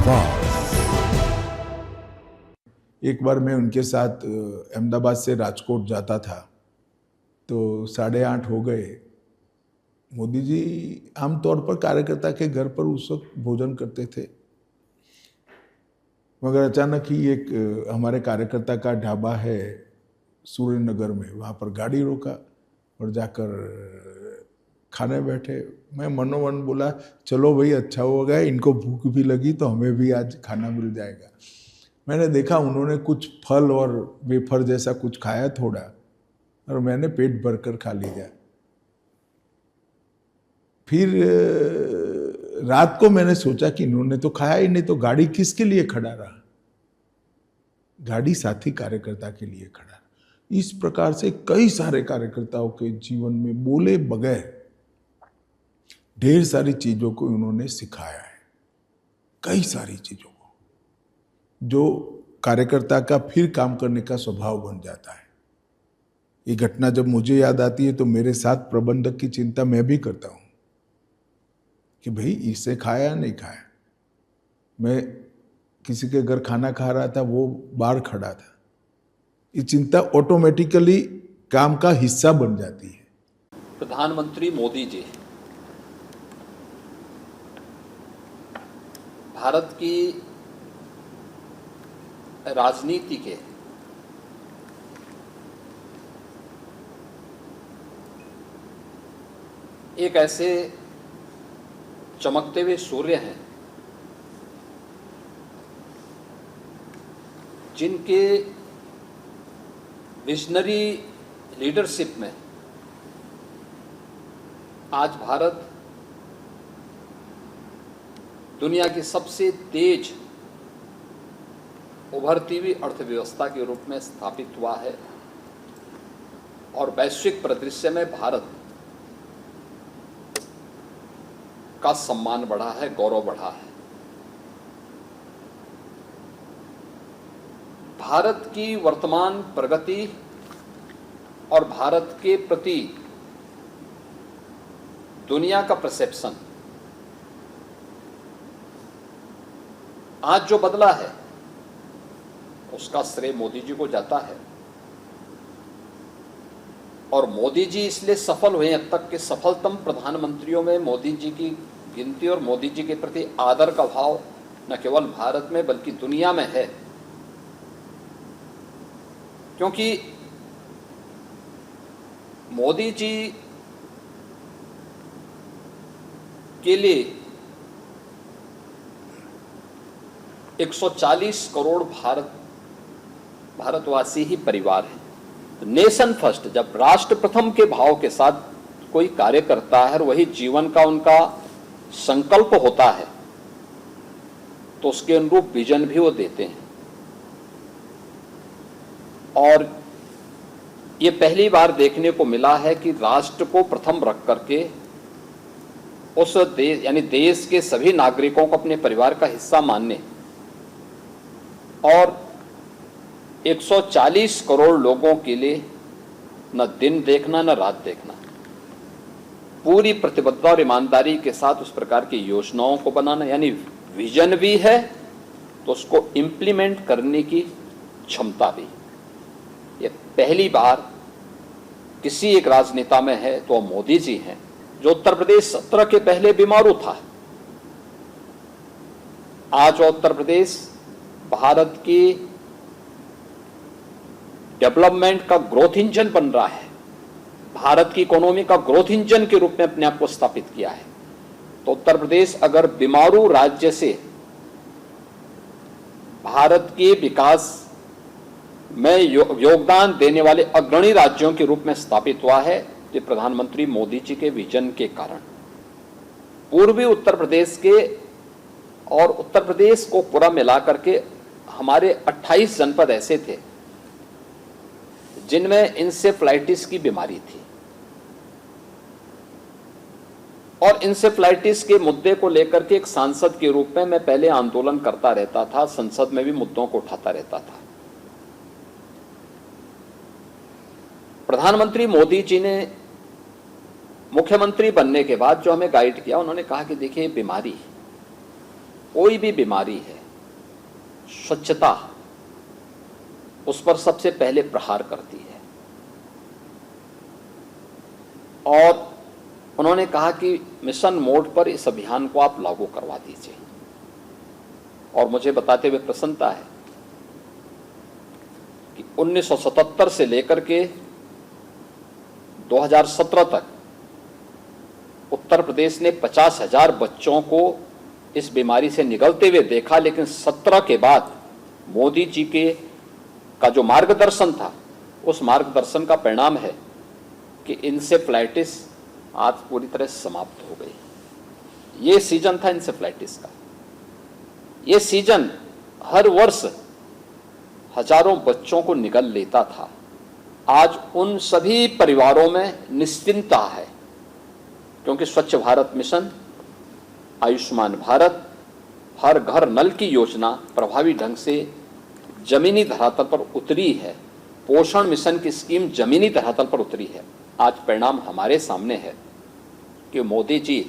आवाज। एक बार मैं उनके साथ अहमदाबाद से राजकोट जाता था, तो 8:30 हो गए। मोदी जी आमतौर पर कार्यकर्ता के घर पर उस वक्त भोजन करते थे, मगर अचानक ही एक हमारे कार्यकर्ता का ढाबा है सूर्य नगर में, वहाँ पर गाड़ी रोका और जाकर खाने बैठे। मैं मनोमन बोला, चलो भाई अच्छा हो गया, इनको भूख भी लगी तो हमें भी आज खाना मिल जाएगा। मैंने देखा उन्होंने कुछ फल और वेफर जैसा कुछ खाया थोड़ा, और मैंने पेट भरकर खा लिया। फिर रात को मैंने सोचा कि इन्होंने तो खाया ही नहीं, तो गाड़ी किसके लिए खड़ा रहा? गाड़ी साथी कार्यकर्ता के लिए खड़ा। इस प्रकार से कई सारे कार्यकर्ताओं के जीवन में बोले बगैर ढेर सारी चीजों को उन्होंने सिखाया है, कई सारी चीजों को, जो कार्यकर्ता का फिर काम करने का स्वभाव बन जाता है। ये घटना जब मुझे याद आती है तो मेरे साथ प्रबंधक की चिंता मैं भी करता हूं कि भाई इससे खाया या नहीं खाया। मैं किसी के घर खाना खा रहा था, वो बाहर खड़ा था। ये चिंता ऑटोमेटिकली काम का हिस्सा बन जाती है। प्रधानमंत्री मोदी जी भारत की राजनीति के एक ऐसे चमकते हुए सूर्य हैं जिनके विजनरी लीडरशिप में आज भारत दुनिया की सबसे तेज उभरती हुई अर्थव्यवस्था के रूप में स्थापित हुआ है और वैश्विक परिदृश्य में भारत का सम्मान बढ़ा है, गौरव बढ़ा है। भारत की वर्तमान प्रगति और भारत के प्रति दुनिया का परसेप्शन आज जो बदला है उसका श्रेय मोदी जी को जाता है। और मोदी जी इसलिए सफल हुए, अब तक के सफलतम प्रधानमंत्रियों में मोदी जी की गिनती और मोदी जी के प्रति आदर का भाव न केवल भारत में बल्कि दुनिया में है, क्योंकि मोदी जी के लिए 140 करोड़ भारतवासी ही परिवार हैं। नेशन फर्स्ट, जब राष्ट्र प्रथम के भाव के साथ कोई कार्य करता है और वही जीवन का उनका संकल्प होता है तो उसके अनुरूप विजन भी वो देते हैं। और ये पहली बार देखने को मिला है कि राष्ट्र को प्रथम रख करके उस देश यानी देश के सभी नागरिकों को अपने परिवार का हिस्सा मानने और 140 करोड़ लोगों के लिए न दिन देखना न रात देखना, पूरी प्रतिबद्धता और ईमानदारी के साथ उस प्रकार की योजनाओं को बनाना, यानी विजन भी है तो उसको इम्प्लीमेंट करने की क्षमता भी। ये पहली बार किसी एक राजनेता में है तो मोदी जी हैं, जो उत्तर प्रदेश 17 के पहले बीमारू था। आज उत्तर प्रदेश भारत की डेवलपमेंट का ग्रोथ इंजन बन रहा है, भारत की इकोनॉमी का ग्रोथ इंजन के रूप में अपने आप को स्थापित किया है। तो उत्तर प्रदेश अगर बीमारू राज्य से भारत के विकास में योगदान देने वाले अग्रणी राज्यों के रूप में स्थापित हुआ है, ये प्रधानमंत्री मोदी जी के विजन के कारण। पूर्वी उत्तर प्रदेश के और उत्तर प्रदेश को पूरा मिलाकर के हमारे 28 जनपद ऐसे थे जिनमें इंसेफ्लाइटिस की बीमारी थी, और इंसेफ्लाइटिस के मुद्दे को लेकर के एक सांसद के रूप में मैं पहले आंदोलन करता रहता था, संसद में भी मुद्दों को उठाता रहता था। प्रधानमंत्री मोदी जी ने मुख्यमंत्री बनने के बाद जो हमें गाइड किया, उन्होंने कहा कि देखिए बीमारी कोई भी बीमारी है, स्वच्छता उस पर सबसे पहले प्रहार करती है। और उन्होंने कहा कि मिशन मोड पर इस अभियान को आप लागू करवा दीजिए। और मुझे बताते हुए प्रसन्नता है कि 1977 से लेकर के 2017 तक उत्तर प्रदेश ने 50,000 बच्चों को इस बीमारी से निगलते हुए देखा, लेकिन 17 के बाद मोदी जी का जो मार्गदर्शन था, उस मार्गदर्शन का परिणाम है कि इंसेफ्लाइटिस आज पूरी तरह समाप्त हो गई। ये सीजन था इंसेफ्लाइटिस का। ये सीजन हर वर्ष हजारों बच्चों को निगल लेता था। आज उन सभी परिवारों में निश्चिंतता है, क्योंकि स्वच्छ भारत मिशन, आयुष्मान भारत, हर घर नल की योजना प्रभावी ढंग से जमीनी धरातल पर उतरी है। पोषण मिशन की स्कीम जमीनी धरातल पर उतरी है। आज परिणाम हमारे सामने है कि मोदी जी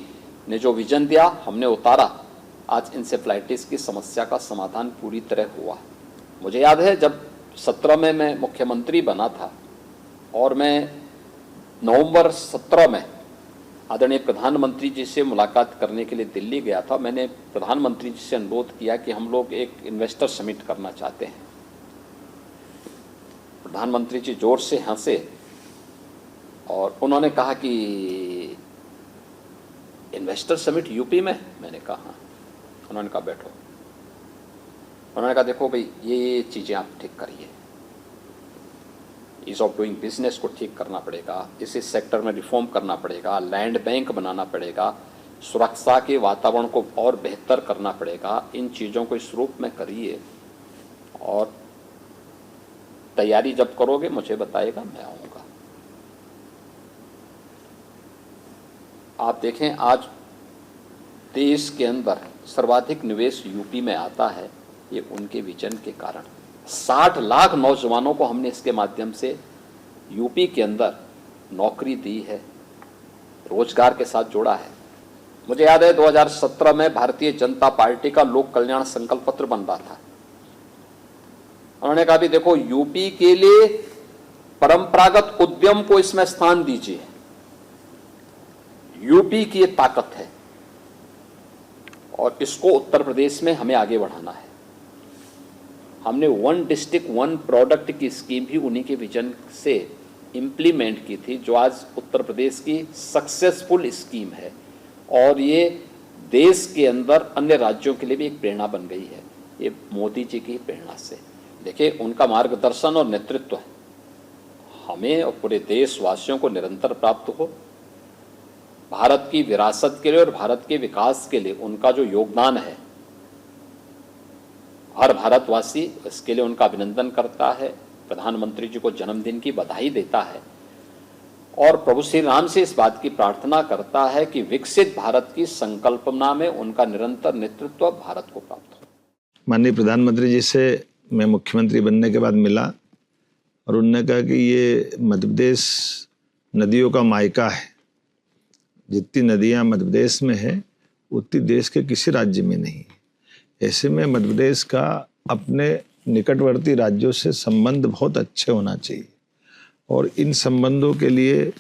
ने जो विजन दिया, हमने उतारा। आज इंसेफ्लाइटिस की समस्या का समाधान पूरी तरह हुआ। मुझे याद है जब 17 में मैं मुख्यमंत्री बना था और मैं नवंबर 17 में आदरणीय प्रधानमंत्री जी से मुलाकात करने के लिए दिल्ली गया था। मैंने प्रधानमंत्री जी से अनुरोध किया कि हम लोग एक इन्वेस्टर समिट करना चाहते हैं। प्रधानमंत्री जी जोर से हंसे और उन्होंने कहा कि इन्वेस्टर समिट यूपी में? मैंने कहा हाँ। उन्होंने कहा बैठो। उन्होंने कहा देखो भाई, ये चीज़ें आप ठीक करिए, ईज ऑफ डूइंग बिजनेस को ठीक करना पड़ेगा, इस सेक्टर में रिफॉर्म करना पड़ेगा, लैंड बैंक बनाना पड़ेगा, सुरक्षा के वातावरण को और बेहतर करना पड़ेगा। इन चीज़ों को इस रूप में करिए और तैयारी जब करोगे मुझे बताइएगा, मैं आऊँगा। आप देखें आज देश के अंदर सर्वाधिक निवेश यूपी में आता है, ये उनके विजन के कारण। 60 लाख नौजवानों को हमने इसके माध्यम से यूपी के अंदर नौकरी दी है, रोजगार के साथ जोड़ा है। मुझे याद है 2017 में भारतीय जनता पार्टी का लोक कल्याण संकल्प पत्र बन रहा था। उन्होंने कहा भी देखो, यूपी के लिए परंपरागत उद्यम को इसमें स्थान दीजिए, यूपी की ये ताकत है और इसको उत्तर प्रदेश में हमें आगे बढ़ाना है। हमने 1 डिस्ट्रिक्ट 1 प्रोडक्ट की स्कीम भी उन्हीं के विजन से इम्प्लीमेंट की थी, जो आज उत्तर प्रदेश की सक्सेसफुल स्कीम है और ये देश के अंदर अन्य राज्यों के लिए भी एक प्रेरणा बन गई है। ये मोदी जी की प्रेरणा से, देखिए उनका मार्गदर्शन और नेतृत्व हमें और पूरे देशवासियों को निरंतर प्राप्त हो। भारत की विरासत के लिए और भारत के विकास के लिए उनका जो योगदान है, हर भारतवासी इसके लिए उनका अभिनंदन करता है, प्रधानमंत्री जी को जन्मदिन की बधाई देता है और प्रभु श्री राम से इस बात की प्रार्थना करता है कि विकसित भारत की संकल्पना में उनका निरंतर नेतृत्व भारत को प्राप्त हो। माननीय प्रधानमंत्री जी से मैं मुख्यमंत्री बनने के बाद मिला और उन्होंने कहा कि ये मध्य प्रदेश नदियों का मायका है। जितनी नदियाँ मध्य प्रदेश में है उतनी देश के किसी राज्य में नहीं। ऐसे में मध्य प्रदेश का अपने निकटवर्ती राज्यों से संबंध बहुत अच्छे होना चाहिए और इन संबंधों के लिए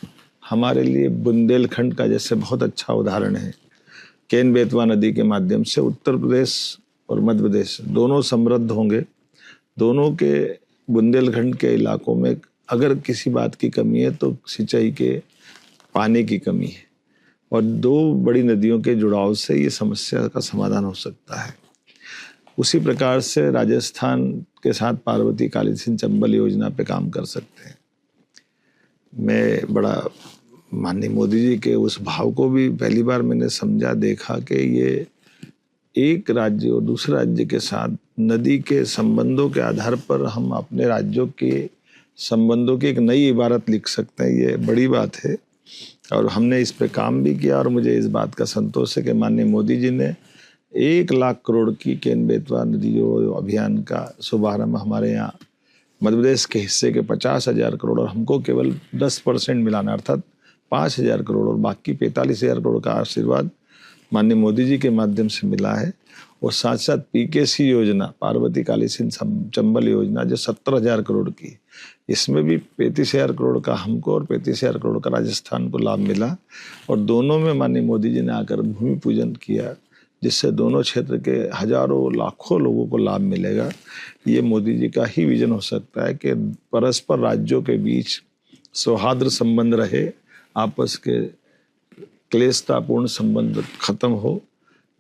हमारे लिए बुंदेलखंड का जैसे बहुत अच्छा उदाहरण है। केन बेतवा नदी के माध्यम से उत्तर प्रदेश और मध्य प्रदेश दोनों समृद्ध होंगे। दोनों के बुंदेलखंड के इलाकों में अगर किसी बात की कमी है तो सिंचाई के पानी की कमी है और 2 बड़ी नदियों के जुड़ाव से ये समस्या का समाधान हो सकता है। उसी प्रकार से राजस्थान के साथ पार्वती काली सिंह चंबल योजना पे काम कर सकते हैं। मैं बड़ा माननीय मोदी जी के उस भाव को भी पहली बार मैंने समझा, देखा कि ये एक राज्य और दूसरे राज्य के साथ नदी के संबंधों के आधार पर हम अपने राज्यों के संबंधों की एक नई इबारत लिख सकते हैं। ये बड़ी बात है और हमने इस पे काम भी किया और मुझे इस बात का संतोष है कि माननीय मोदी जी ने 1 लाख करोड़ की केन बेतवा नदी जोड़ो अभियान का शुभारंभ हमारे यहाँ मध्य प्रदेश के हिस्से के 50,000 करोड़ और हमको केवल 10% मिलाना, अर्थात 5,000 करोड़ और बाकी 45,000 करोड़ का आशीर्वाद माननीय मोदी जी के माध्यम से मिला है और साथ साथ पीकेसी योजना, पार्वती कालीसिंध चंबल योजना, जो 17,000 करोड़ की, इसमें भी 35,000 करोड़ का हमको और 35,000 करोड़ का राजस्थान को लाभ मिला। और दोनों में माननीय मोदी जी ने आकर भूमि पूजन किया, जिससे दोनों क्षेत्र के हजारों लाखों लोगों को लाभ मिलेगा। ये मोदी जी का ही विजन हो सकता है कि परस्पर राज्यों के बीच सौहार्द संबंध रहे, आपस के क्लेशतापूर्ण संबंध खत्म हो,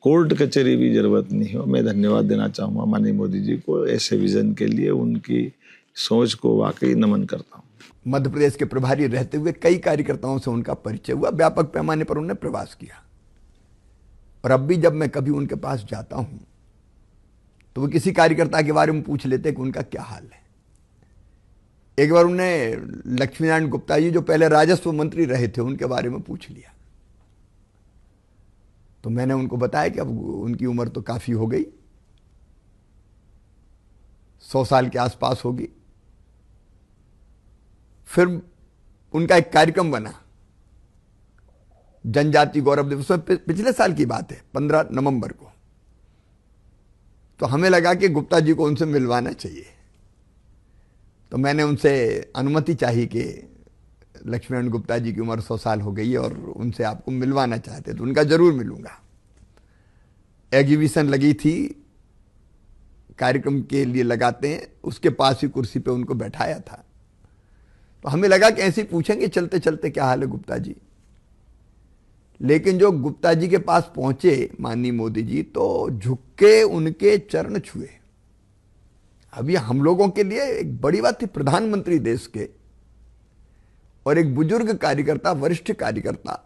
कोर्ट कचहरी भी जरूरत नहीं हो। मैं धन्यवाद देना चाहूँगा माननीय मोदी जी को ऐसे विजन के लिए, उनकी सोच को वाकई नमन करता हूँ। मध्य प्रदेश के प्रभारी रहते हुए कई कार्यकर्ताओं से उनका परिचय हुआ, व्यापक पैमाने पर उन्होंने प्रवास किया। और अब भी जब मैं कभी उनके पास जाता हूं तो वो किसी कार्यकर्ता के बारे में पूछ लेते कि उनका क्या हाल है। एक बार उन्हें लक्ष्मीनारायण गुप्ता जी, जो पहले राजस्व मंत्री रहे थे, उनके बारे में पूछ लिया। तो मैंने उनको बताया कि अब उनकी उम्र तो काफी हो गई, 100 साल के आसपास होगी। फिर उनका एक कार्यक्रम बना, जनजाति गौरव दिवस, पिछले साल की बात है, 15 नवंबर को। तो हमें लगा कि गुप्ता जी को उनसे मिलवाना चाहिए। तो मैंने उनसे अनुमति चाहिए कि लक्ष्मीनारायण गुप्ता जी की उम्र 100 साल हो गई है और उनसे आपको मिलवाना चाहते, तो उनका जरूर मिलूंगा। एग्जीबिशन लगी थी, कार्यक्रम के लिए लगाते हैं, उसके पास ही कुर्सी पे उनको बैठाया था। तो हमें लगा कि ऐसे ही पूछेंगे चलते चलते क्या हाल है गुप्ता जी। लेकिन जो गुप्ता जी के पास पहुंचे माननीय मोदी जी, तो झुक के उनके चरण छुए। अब ये हम लोगों के लिए एक बड़ी बात थी, प्रधानमंत्री देश के और एक बुजुर्ग कार्यकर्ता, वरिष्ठ कार्यकर्ता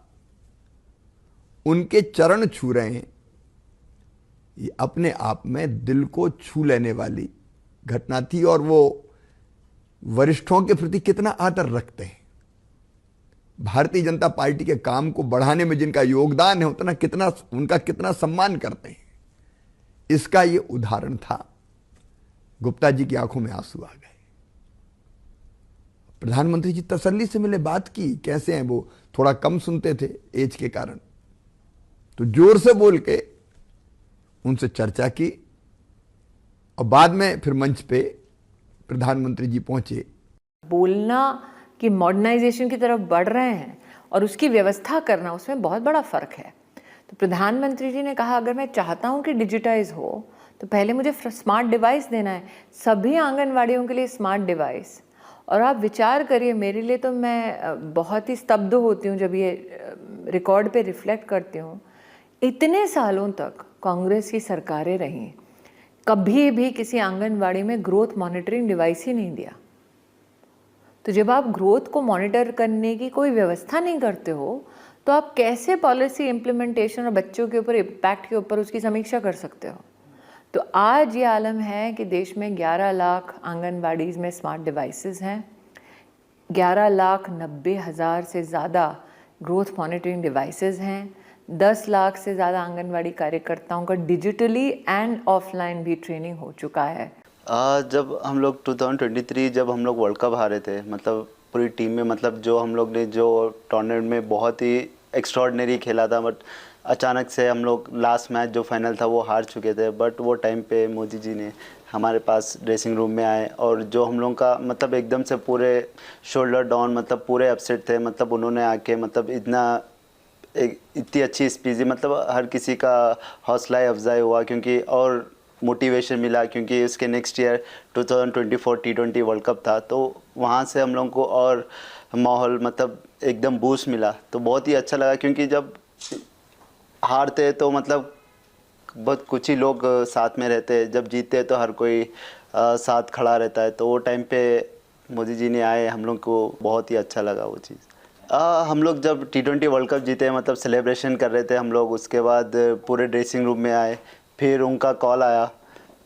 उनके चरण छू रहे हैं। ये अपने आप में दिल को छू लेने वाली घटना थी। और वो वरिष्ठों के प्रति कितना आदर रखते हैं, भारतीय जनता पार्टी के काम को बढ़ाने में जिनका योगदान है, उतना उनका कितना सम्मान करते हैं, इसका ये उदाहरण था। गुप्ता जी की आंखों में आंसू आ गए। प्रधानमंत्री जी तसल्ली से मिले, बात की, कैसे हैं वो, थोड़ा कम सुनते थे एज के कारण, तो जोर से बोल के उनसे चर्चा की। और बाद में फिर मंच पे प्रधानमंत्री जी पहुंचे। बोलना कि मॉडर्नाइजेशन की तरफ बढ़ रहे हैं और उसकी व्यवस्था करना, उसमें बहुत बड़ा फर्क है। तो प्रधानमंत्री जी ने कहा, अगर मैं चाहता हूं कि डिजिटाइज हो तो पहले मुझे स्मार्ट डिवाइस देना है, सभी आंगनवाड़ियों के लिए स्मार्ट डिवाइस। और आप विचार करिए, मेरे लिए तो मैं बहुत ही स्तब्ध होती हूँ जब ये रिकॉर्ड पे रिफ्लेक्ट करती हूँ। इतने सालों तक कांग्रेस की सरकारें रहीं, कभी भी किसी आंगनवाड़ी में ग्रोथ मॉनिटरिंग डिवाइस ही नहीं दिया। तो जब आप ग्रोथ को मॉनिटर करने की कोई व्यवस्था नहीं करते हो, तो आप कैसे पॉलिसी इम्प्लीमेंटेशन और बच्चों के ऊपर इम्पैक्ट के ऊपर उसकी समीक्षा कर सकते हो। तो आज ये आलम है कि देश में 11 लाख आंगनवाड़ीज़ में स्मार्ट डिवाइसेस हैं, 11,90,000 से ज़्यादा ग्रोथ मॉनिटरिंग डिवाइसेस हैं, 10 लाख से ज़्यादा आंगनवाड़ी कार्यकर्ताओं का डिजिटली एंड ऑफलाइन भी ट्रेनिंग हो चुका है। जब हम लोग 2023 जब हम लोग वर्ल्ड कप हारे थे, मतलब पूरी टीम में, मतलब जो हम लोग ने जो टूर्नामेंट में बहुत ही एक्स्ट्रॉर्डिनरी खेला था, बट अचानक से हम लोग लास्ट मैच जो फाइनल था वो हार चुके थे। बट वो टाइम पे मोदी जी ने हमारे पास ड्रेसिंग रूम में आए और जो हम लोग का मतलब एकदम से पूरे शोल्डर डाउन, मतलब पूरे अपसेट थे, मतलब उन्होंने आके मतलब इतनी अच्छी स्पीच दी, मतलब हर किसी का हौसला अफजाई हुआ, क्योंकि और मोटिवेशन मिला, क्योंकि उसके next year 2024 T20 world cup था। तो वहाँ से हम लोगों को और माहौल मतलब एकदम बूस्ट मिला। तो बहुत ही अच्छा लगा, क्योंकि जब हारते तो मतलब बहुत कुछ ही लोग साथ में रहते हैं, जब जीतते तो हर कोई साथ खड़ा रहता है। तो वो टाइम पे मोदी जी ने आए, हम लोग को बहुत ही अच्छा लगा वो चीज़। हम लोग जब T20 वर्ल्ड कप जीते, मतलब सेलिब्रेशन कर रहे थे हम लोग, उसके बाद पूरे ड्रेसिंग रूम में आए, फिर उनका कॉल आया।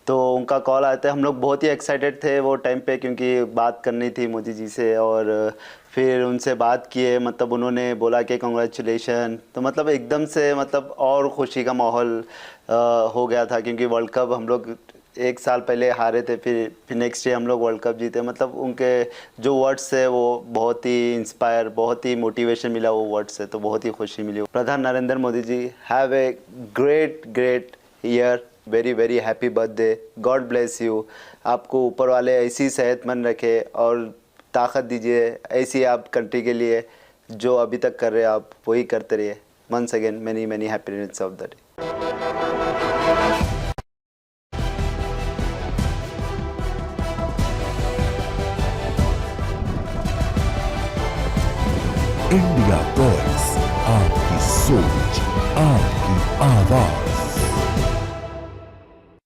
तो उनका कॉल आया था, हम लोग बहुत ही एक्साइटेड थे वो टाइम पे, क्योंकि बात करनी थी मोदी जी से। और फिर उनसे बात किए, मतलब उन्होंने बोला कि कांग्रेचुलेशन। तो मतलब एकदम से मतलब और खुशी का माहौल हो गया था, क्योंकि वर्ल्ड कप हम लोग 1 साल पहले हारे थे, फिर नेक्स्ट ईयर हम लोग वर्ल्ड कप जीते। मतलब उनके जो वर्ड्स है वो बहुत ही इंस्पायर, बहुत ही मोटिवेशन मिला वो वर्ड्स से, तो बहुत ही खुशी मिली। प्रधान Narendra Modi ji have a great year very very happy birthday, God bless you. आपको ऊपर वाले ऐसी सेहतमंद रखे और ताकत दीजिए, ऐसी आप कंट्री के लिए जो अभी तक कर रहे हैं आप वही करते रहिए। Once again many many happiness of the day. India voice, आपकी सोच, आपकी आवाज।